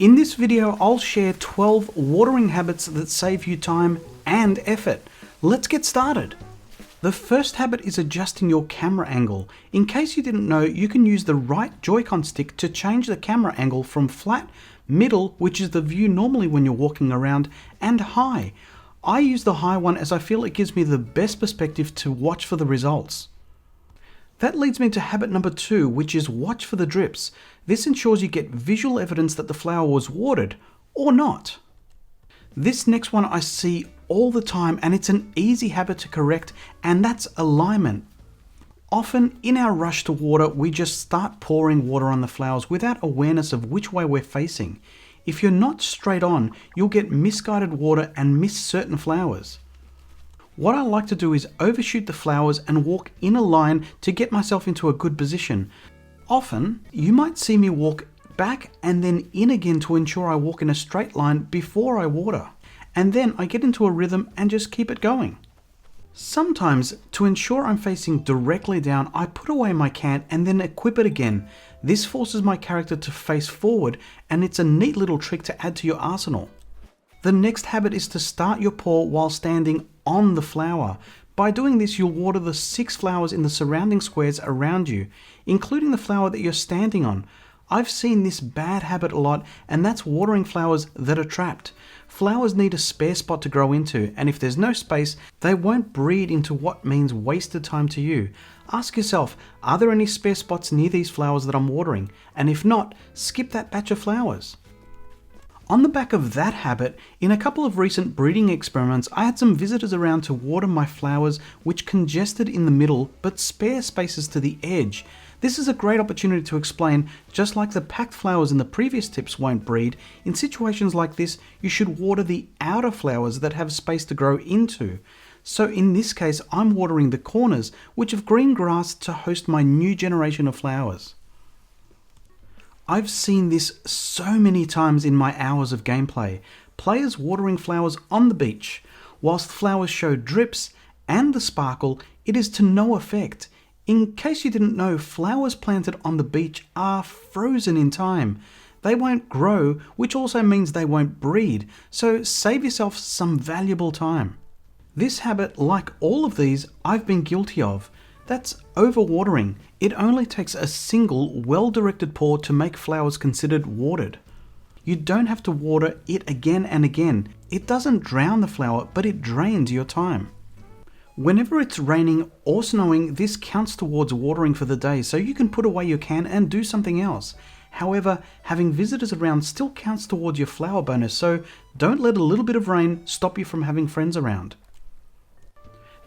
In this video, I'll share 12 watering habits that save you time and effort. Let's get started. The first habit is adjusting your camera angle. In case you didn't know, you can use the right Joy-Con stick to change the camera angle from flat, middle, which is the view normally when you're walking around, and high. I use the high one as I feel it gives me the best perspective to watch for the results. That leads me to habit number 2, which is watch for the drips. This ensures you get visual evidence that the flower was watered or not. This next one I see all the time, and it's an easy habit to correct, and that's alignment. Often in our rush to water, we just start pouring water on the flowers without awareness of which way we're facing. If you're not straight on, you'll get misguided water and miss certain flowers. What I like to do is overshoot the flowers and walk in a line to get myself into a good position. Often, you might see me walk back and then in again to ensure I walk in a straight line before I water. And then I get into a rhythm and just keep it going. Sometimes, to ensure I'm facing directly down, I put away my can and then equip it again. This forces my character to face forward, and it's a neat little trick to add to your arsenal. The next habit is to start your pour while standing on the flower. By doing this, you'll water the 6 flowers in the surrounding squares around you, including the flower that you're standing on. I've seen this bad habit a lot, and that's watering flowers that are trapped. Flowers need a spare spot to grow into, and if there's no space, they won't breed into what means wasted time to you. Ask yourself, are there any spare spots near these flowers that I'm watering? And if not, skip that batch of flowers. On the back of that habit, in a couple of recent breeding experiments, I had some visitors around to water my flowers which congested in the middle but spare spaces to the edge. This is a great opportunity to explain, just like the packed flowers in the previous tips won't breed, in situations like this, you should water the outer flowers that have space to grow into. So in this case, I'm watering the corners, which have green grass to host my new generation of flowers. I've seen this so many times in my hours of gameplay. Players watering flowers on the beach. Whilst flowers show drips and the sparkle, it is to no effect. In case you didn't know, flowers planted on the beach are frozen in time. They won't grow, which also means they won't breed, so save yourself some valuable time. This habit, like all of these, I've been guilty of. That's overwatering. It only takes a single, well-directed pour to make flowers considered watered. You don't have to water it again and again. It doesn't drown the flower, but it drains your time. Whenever it's raining or snowing, this counts towards watering for the day, so you can put away your can and do something else. However, having visitors around still counts towards your flower bonus, so don't let a little bit of rain stop you from having friends around.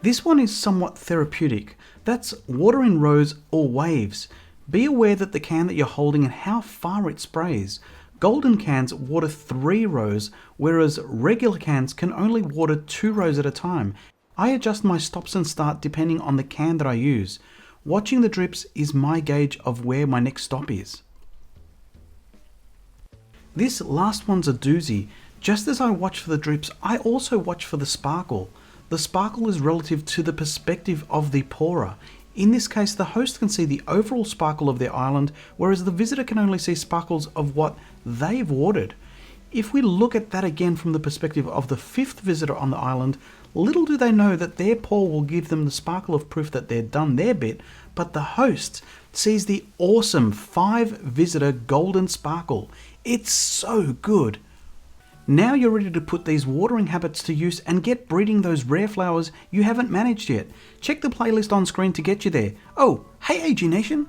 This one is somewhat therapeutic. That's water in rows or waves. Be aware that the can that you're holding and how far it sprays. Golden cans water 3 rows, whereas regular cans can only water 2 rows at a time. I adjust my stops and start depending on the can that I use. Watching the drips is my gauge of where my next stop is. This last one's a doozy. Just as I watch for the drips, I also watch for the sparkle. The sparkle is relative to the perspective of the pourer. In this case, the host can see the overall sparkle of their island, whereas the visitor can only see sparkles of what they've watered. If we look at that again from the perspective of the 5th visitor on the island, little do they know that their pour will give them the sparkle of proof that they've done their bit, but the host sees the awesome 5 visitor golden sparkle. It's so good. Now you're ready to put these watering habits to use and get breeding those rare flowers you haven't managed yet. Check the playlist on screen to get you there. Oh, hey AG Nation!